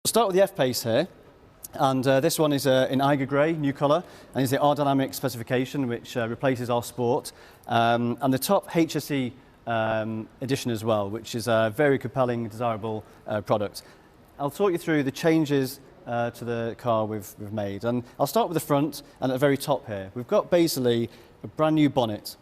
We'll start with the F-Pace here, and this one is in Eiger Grey, new colour, and is the R-Dynamic specification, which replaces our Sport, and the top HSE edition as well, which is a very compelling, desirable product. I'll talk you through the changes to the car we've made, and I'll start with the front, and at the very top here, we've got basically a brand new bonnet.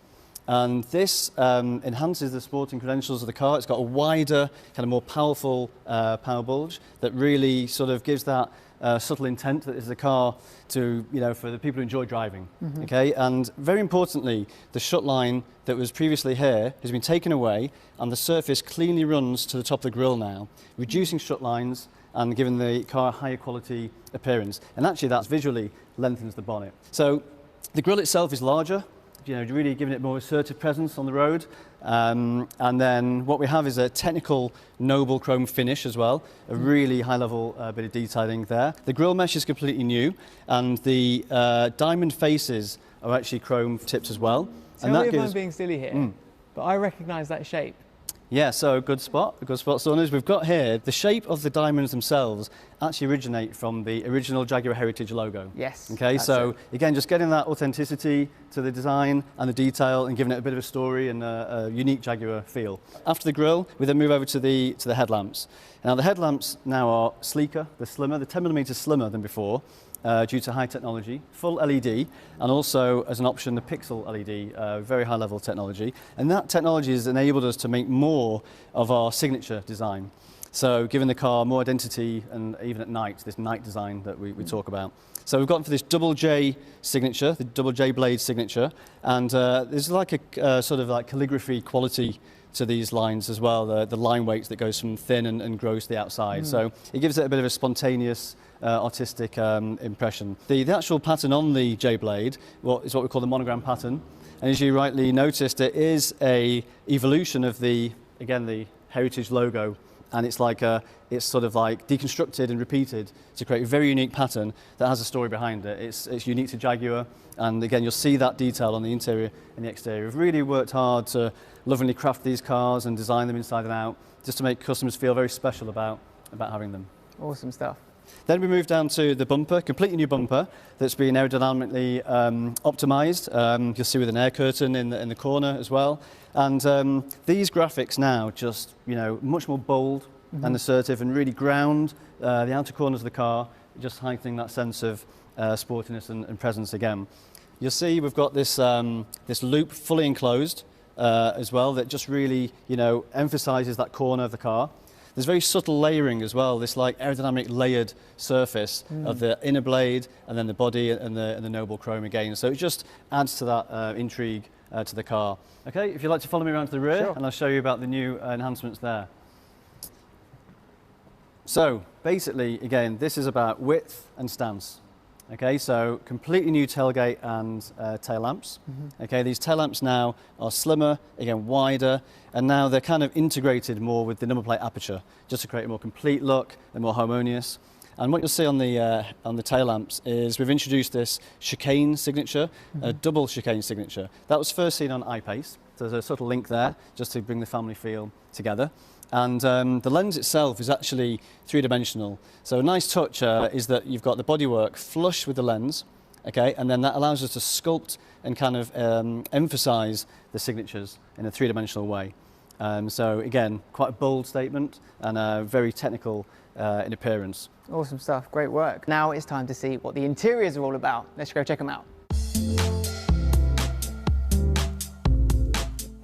And this enhances the sporting credentials of the car. It's got a wider, kind of more powerful power bulge that really sort of gives that subtle intent that is the car to, for the people who enjoy driving. Okay, and very importantly, the shut line that was previously here has been taken away, and the surface cleanly runs to the top of the grille now, reducing shut lines and giving the car a higher quality appearance. And actually, that visually lengthens the bonnet. So the grille itself is larger, really giving it more assertive presence on the road. And then what we have is a technical noble chrome finish as well, a really high level bit of detailing there. The grille mesh is completely new, and the diamond faces are actually chrome tipped as well. So and that gives... I'm being silly here, but I recognise that shape. Yeah, so good spot, Saunders. We've got here, the shape of the diamonds themselves actually originate from the original Jaguar Heritage logo. Yes. Okay, so again, just getting that authenticity to the design and the detail and giving it a bit of a story and a unique Jaguar feel. After the grille, we then move over to the headlamps. Now the headlamps now are sleeker, they're slimmer, they're 10mm slimmer than before. Due to high technology, full LED, and also as an option the pixel LED, very high level technology. And that technology has enabled us to make more of our signature design. So giving the car more identity, and even at night, this night design that we talk about. So we've gone for this double J signature, the double J blade signature, and there's like a sort of like calligraphy quality to these lines as well, the line weights that goes from thin and grows to the outside. So it gives it a bit of a spontaneous, artistic impression. The actual pattern on the J-blade is what we call the monogram pattern. And as you rightly noticed, it is a evolution of the Heritage logo. And it's sort of like deconstructed and repeated to create a very unique pattern that has a story behind it. It's unique to Jaguar, and again, you'll see that detail on the interior and the exterior. We've really worked hard to lovingly craft these cars and design them inside and out, just to make customers feel very special about having them. Awesome stuff. Then we move down to the bumper, completely new bumper that's been aerodynamically optimized. You'll see with an air curtain in the corner as well. And these graphics now just, much more bold and assertive, and really ground the outer corners of the car, just heightening that sense of sportiness and presence again. You'll see we've got this loop fully enclosed as well that just really, emphasizes that corner of the car. There's very subtle layering as well, this like aerodynamic layered surface of the inner blade and then the body and the noble chrome again. So it just adds to that intrigue to the car. Okay, if you'd like to follow me around to the rear, and I'll show you about the new enhancements there. So basically, again, this is about width and stance. Okay, so completely new tailgate and tail lamps. Okay, these tail lamps now are slimmer, again wider, and now they're kind of integrated more with the number plate aperture, just to create a more complete look and more harmonious. And what you'll see on the tail lamps is we've introduced this chicane signature, a double chicane signature. That was first seen on I-Pace, so there's a subtle link there, just to bring the family feel together. And the lens itself is actually three-dimensional. So a nice touch is that you've got the bodywork flush with the lens, okay, and then that allows us to sculpt and kind of emphasize the signatures in a three-dimensional way. So again, quite a bold statement and very technical in appearance. Awesome stuff, great work. Now it's time to see what the interiors are all about. Let's go check them out.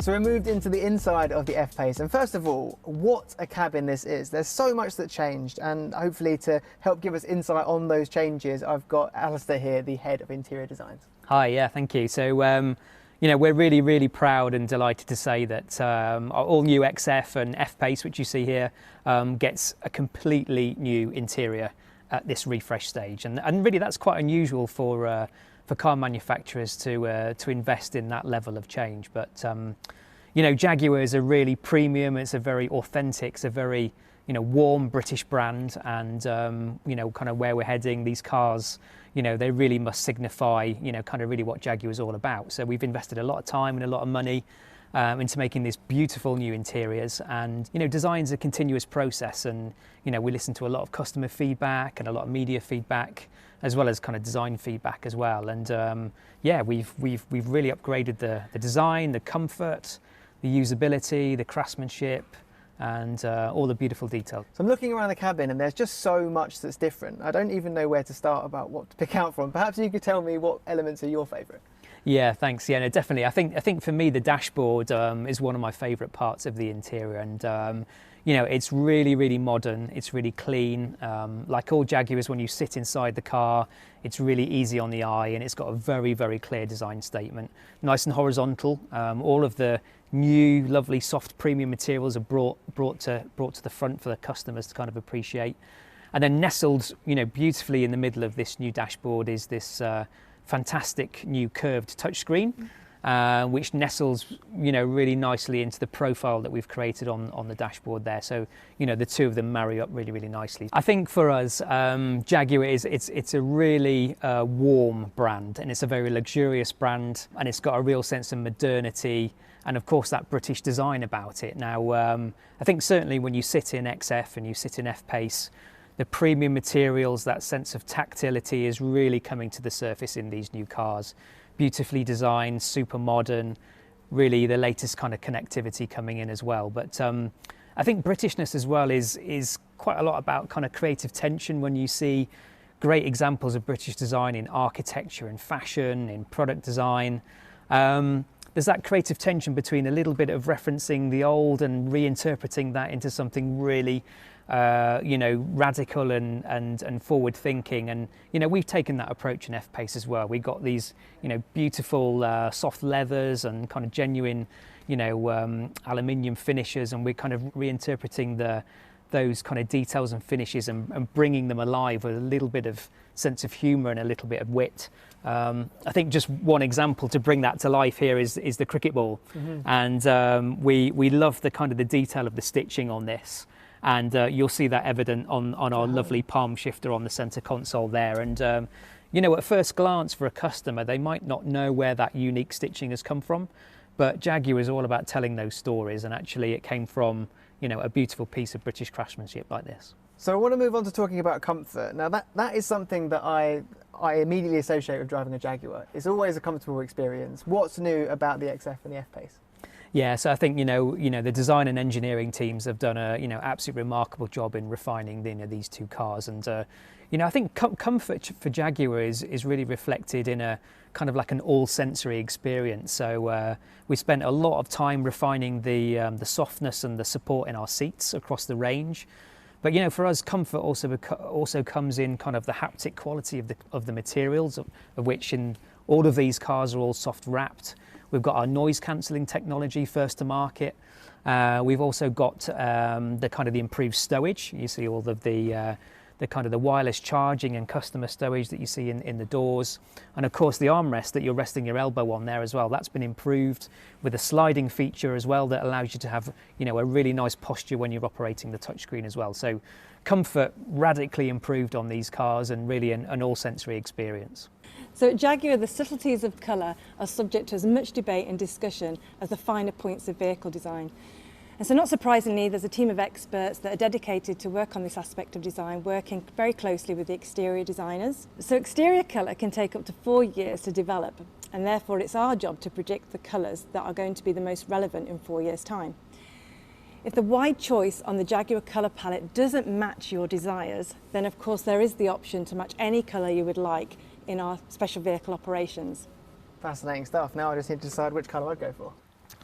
So we're moved into the inside of the F-Pace, and first of all, what a cabin this is. There's so much that changed, and hopefully to help give us insight on those changes, I've got Alistair here, the head of interior designs. Hi, yeah, thank you. So, we're really, really proud and delighted to say that our all new XF and F-Pace, which you see here, gets a completely new interior at this refresh stage, and really that's quite unusual for car manufacturers to invest in that level of change. But Jaguar is a really premium, it's a very authentic, it's a very warm British brand, and kind of where we're heading, these cars, they really must signify kind of really what Jaguar is all about. So we've invested a lot of time and a lot of money into making these beautiful new interiors. And design's a continuous process, and we listen to a lot of customer feedback and a lot of media feedback, as well as kind of design feedback as well. And yeah, we've really upgraded the design, the comfort, the usability, the craftsmanship, and all the beautiful detail. So I'm looking around the cabin and there's just so much that's different. I don't even know where to start about what to pick out from. Perhaps you could tell me what elements are your favourite? Yeah, thanks. Yeah, no, definitely. I think for me the dashboard is one of my favourite parts of the interior, and it's really modern. It's really clean. Like all Jaguars, when you sit inside the car, it's really easy on the eye, and it's got a very clear design statement. Nice and horizontal. All of the new, lovely, soft premium materials are brought to the front for the customers to kind of appreciate. And then nestled, beautifully in the middle of this new dashboard is this fantastic new curved touchscreen, which nestles, really nicely into the profile that we've created on the dashboard there. So, the two of them marry up really nicely. I think for us, Jaguar it's a really warm brand, and it's a very luxurious brand, and it's got a real sense of modernity, and of course that British design about it. Now, I think certainly when you sit in XF and you sit in F-Pace, the premium materials, that sense of tactility is really coming to the surface in these new cars. Beautifully designed, super modern, really the latest kind of connectivity coming in as well. But I think Britishness as well is quite a lot about kind of creative tension when you see great examples of British design in architecture, in fashion, in product design. There's that creative tension between a little bit of referencing the old and reinterpreting that into something really radical and forward thinking. And we've taken that approach in F-Pace as well. We've got these beautiful soft leathers and kind of genuine aluminium finishes, and we're kind of reinterpreting those kind of details and finishes and bringing them alive with a little bit of sense of humour and a little bit of wit. I think just one example to bring that to life here is the cricket ball. And we love the kind of the detail of the stitching on this, and you'll see that evident on our lovely palm shifter on the centre console there. And at first glance for a customer, they might not know where that unique stitching has come from, but Jaguar is all about telling those stories, and actually it came from a beautiful piece of British craftsmanship like this. So I want to move on to talking about comfort. Now that is something that I immediately associate with driving a Jaguar. It's always a comfortable experience. What's new about the XF and the F-Pace? Yeah, so I think the design and engineering teams have done a absolutely remarkable job in refining these two cars, and I think comfort for Jaguar is really reflected in a kind of like an all sensory experience. So we spent a lot of time refining the softness and the support in our seats across the range. But for us, comfort also comes in kind of the haptic quality of the materials, of which in all of these cars are all soft wrapped. We've got our noise cancelling technology first to market. We've also got the kind of the improved stowage. You see all of the kind of the wireless charging and customer stowage that you see in the doors. And of course the armrest that you're resting your elbow on there as well, that's been improved with a sliding feature as well that allows you to have a really nice posture when you're operating the touchscreen as well. So comfort radically improved on these cars, and really an all sensory experience. So at Jaguar, the subtleties of colour are subject to as much debate and discussion as the finer points of vehicle design. And so not surprisingly, there's a team of experts that are dedicated to work on this aspect of design, working very closely with the exterior designers. So exterior colour can take up to 4 years to develop, and therefore it's our job to predict the colours that are going to be the most relevant in 4 years' time. If the wide choice on the Jaguar colour palette doesn't match your desires, then of course there is the option to match any colour you would like in our special vehicle operations. Fascinating stuff. Now I just need to decide which colour I'd go for.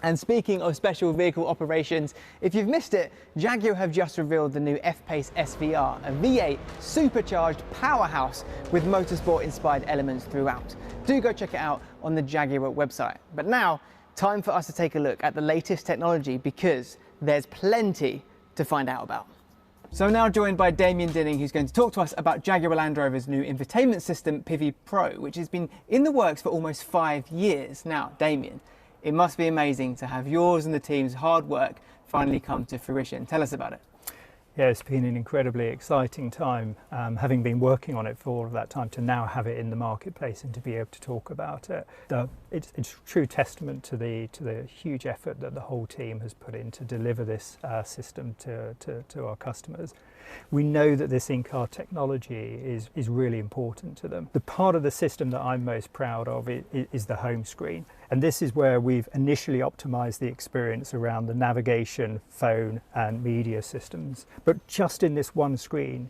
And speaking of special vehicle operations, if you've missed it, Jaguar have just revealed the new F-Pace SVR, a V8 supercharged powerhouse with motorsport-inspired elements throughout. Do go check it out on the Jaguar website. But now, time for us to take a look at the latest technology, because there's plenty to find out about. So I'm now joined by Damien Dinning, who's going to talk to us about Jaguar Land Rover's new infotainment system, Pivi Pro, which has been in the works for almost 5 years. Now, Damien, it must be amazing to have yours and the team's hard work finally come to fruition. Tell us about it. Yeah, it's been an incredibly exciting time, having been working on it for all of that time, to now have it in the marketplace and to be able to talk about it. It's a true testament to the huge effort that the whole team has put in to deliver this system to our customers. We know that this in-car technology is really important to them. The part of the system that I'm most proud of is the home screen. And this is where we've initially optimized the experience around the navigation, phone and media systems. But just in this one screen,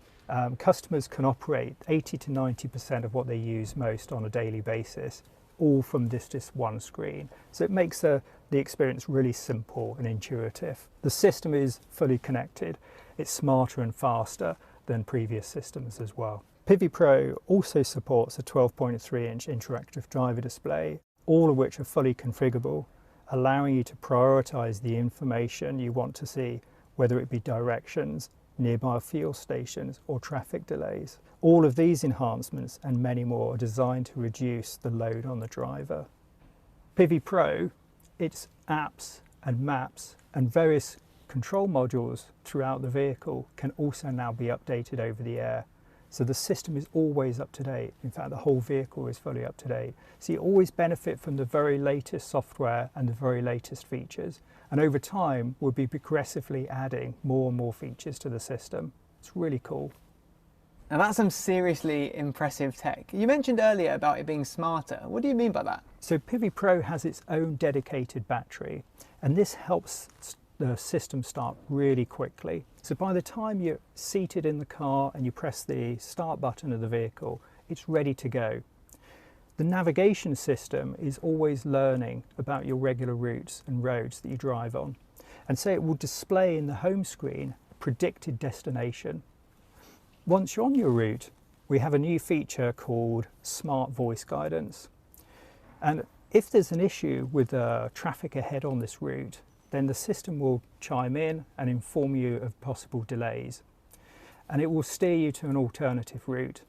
customers can operate 80 to 90% of what they use most on a daily basis, all from this one screen. So it makes the experience really simple and intuitive. The system is fully connected. It's smarter and faster than previous systems as well. Pivi Pro also supports a 12.3-inch interactive driver display, all of which are fully configurable, allowing you to prioritize the information you want to see, whether it be directions, nearby fuel stations or traffic delays. All of these enhancements and many more are designed to reduce the load on the driver. Pivi Pro, its apps and maps and various control modules throughout the vehicle can also now be updated over the air. So the system is always up to date. In fact, the whole vehicle is fully up to date. So you always benefit from the very latest software and the very latest features. And over time, we'll be progressively adding more and more features to the system. It's really cool. Now that's some seriously impressive tech. You mentioned earlier about it being smarter. What do you mean by that? So Pivi Pro has its own dedicated battery, and this helps the system start really quickly. So by the time you're seated in the car and you press the start button of the vehicle, it's ready to go. The navigation system is always learning about your regular routes and roads that you drive on. And so it will display in the home screen a predicted destination. Once you're on your route, we have a new feature called Smart Voice Guidance. And if there's an issue with traffic ahead on this route, then the system will chime in and inform you of possible delays. And it will steer you to an alternative route.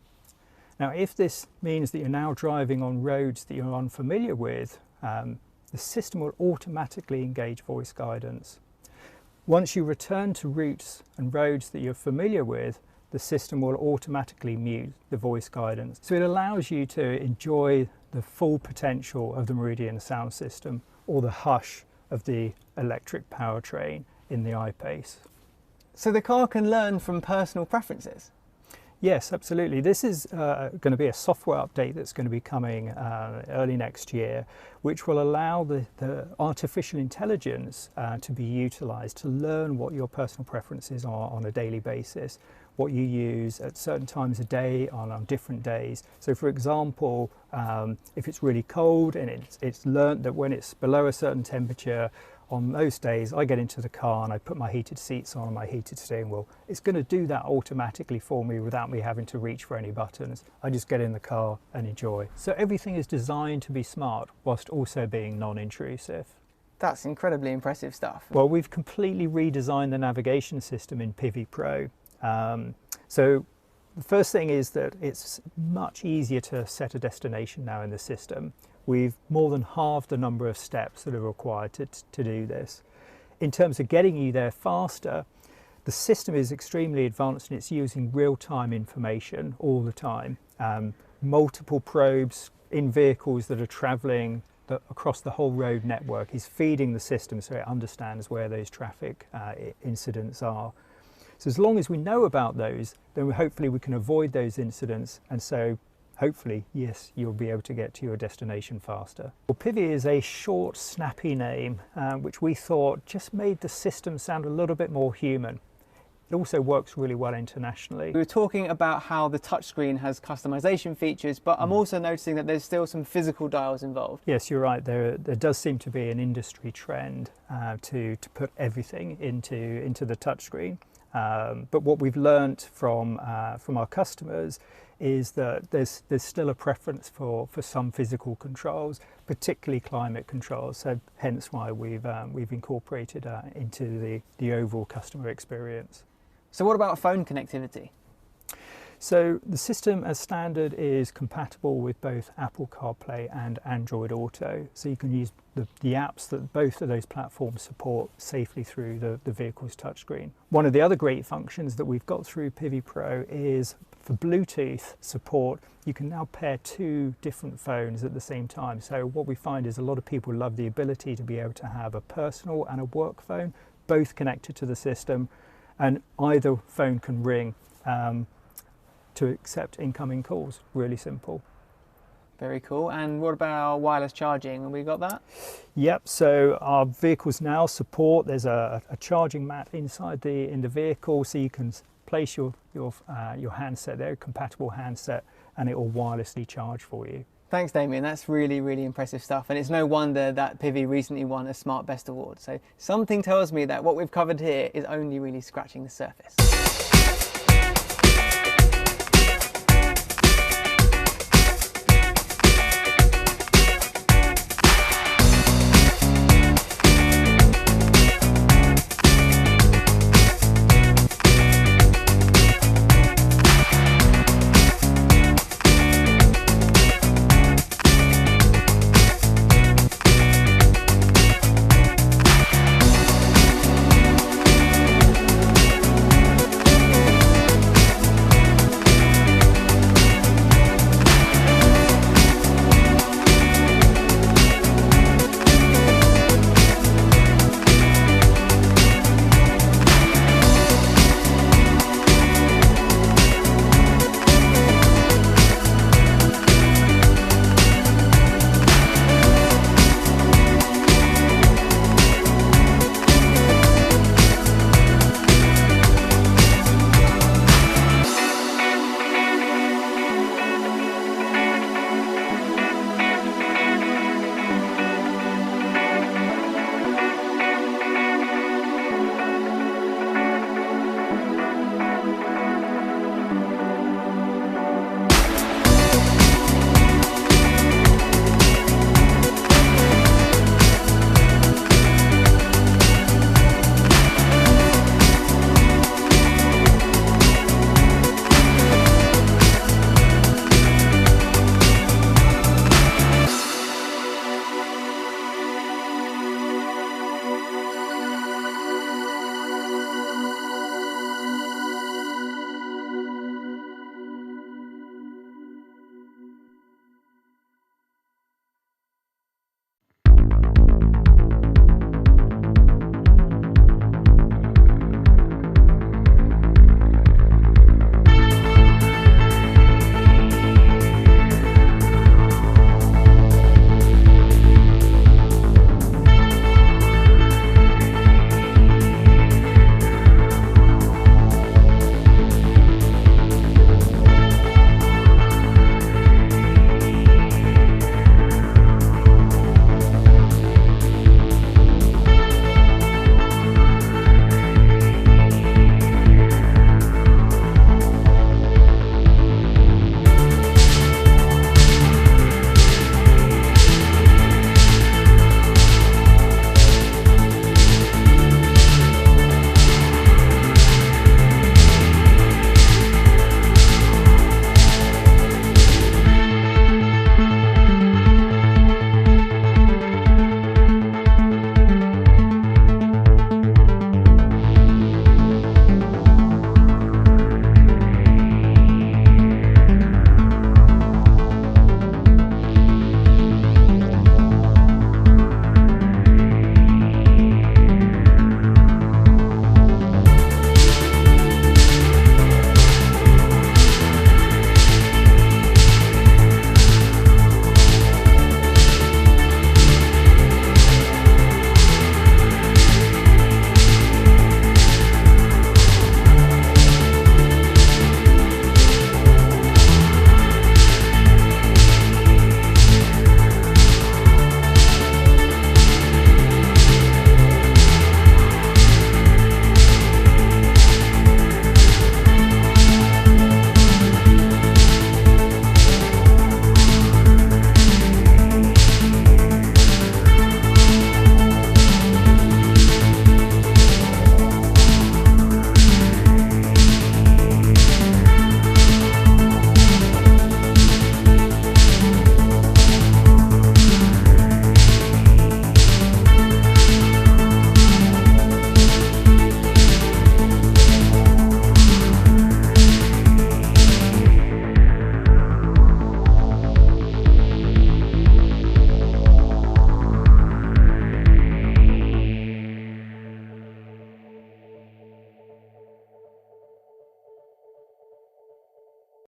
Now, if this means that you're now driving on roads that you're unfamiliar with, the system will automatically engage voice guidance. Once you return to routes and roads that you're familiar with, the system will automatically mute the voice guidance. So it allows you to enjoy the full potential of the Meridian sound system, or the hush of the electric powertrain in the I-Pace. So the car can learn from personal preferences? Yes, absolutely. This is going to be a software update that's going to be coming early next year, which will allow the artificial intelligence to be utilised to learn what your personal preferences are on a daily basis, what you use at certain times of day on different days. So for example, if it's really cold and it's learnt that when it's below a certain temperature, on those days I get into the car and I put my heated seats on and my heated steering wheel. It's going to do that automatically for me without me having to reach for any buttons. I just get in the car and enjoy. So everything is designed to be smart whilst also being non-intrusive. That's incredibly impressive stuff. Well, we've completely redesigned the navigation system in Pivi Pro. So the first thing is that it's much easier to set a destination now in the system. We've more than halved the number of steps that are required to do this. In terms of getting you there faster, the system is extremely advanced and it's using real-time information all the time. Multiple probes in vehicles that are travelling across the whole road network is feeding the system so it understands where those traffic incidents are. So as long as we know about those, then hopefully we can avoid those incidents, and so hopefully, yes, you'll be able to get to your destination faster. Well, Pivi is a short, snappy name, which we thought just made the system sound a little bit more human. It also works really well internationally. We were talking about how the touchscreen has customization features, but I'm also noticing that there's still some physical dials involved. Yes, you're right. There does seem to be an industry trend to put everything into the touchscreen. But what we've learnt from our customers is that there's still a preference for some physical controls, particularly climate controls. So hence why we've incorporated into the overall customer experience. So what about phone connectivity? So the system as standard is compatible with both Apple CarPlay and Android Auto. So you can use the apps that both of those platforms support safely through the vehicle's touchscreen. One of the other great functions that we've got through Pivi Pro is for Bluetooth support. You can now pair 2 different phones at the same time. So what we find is a lot of people love the ability to be able to have a personal and a work phone, both connected to the system, and either phone can ring to accept incoming calls. Really simple. Very cool. And what about wireless charging? Have we got that? Yep, so our vehicles now support, there's a charging mat inside in the vehicle, so you can place your handset there, compatible handset, and it will wirelessly charge for you. Thanks, Damien. That's really, really impressive stuff. And it's no wonder that Pivi recently won a Smart Best Award. So something tells me that what we've covered here is only really scratching the surface.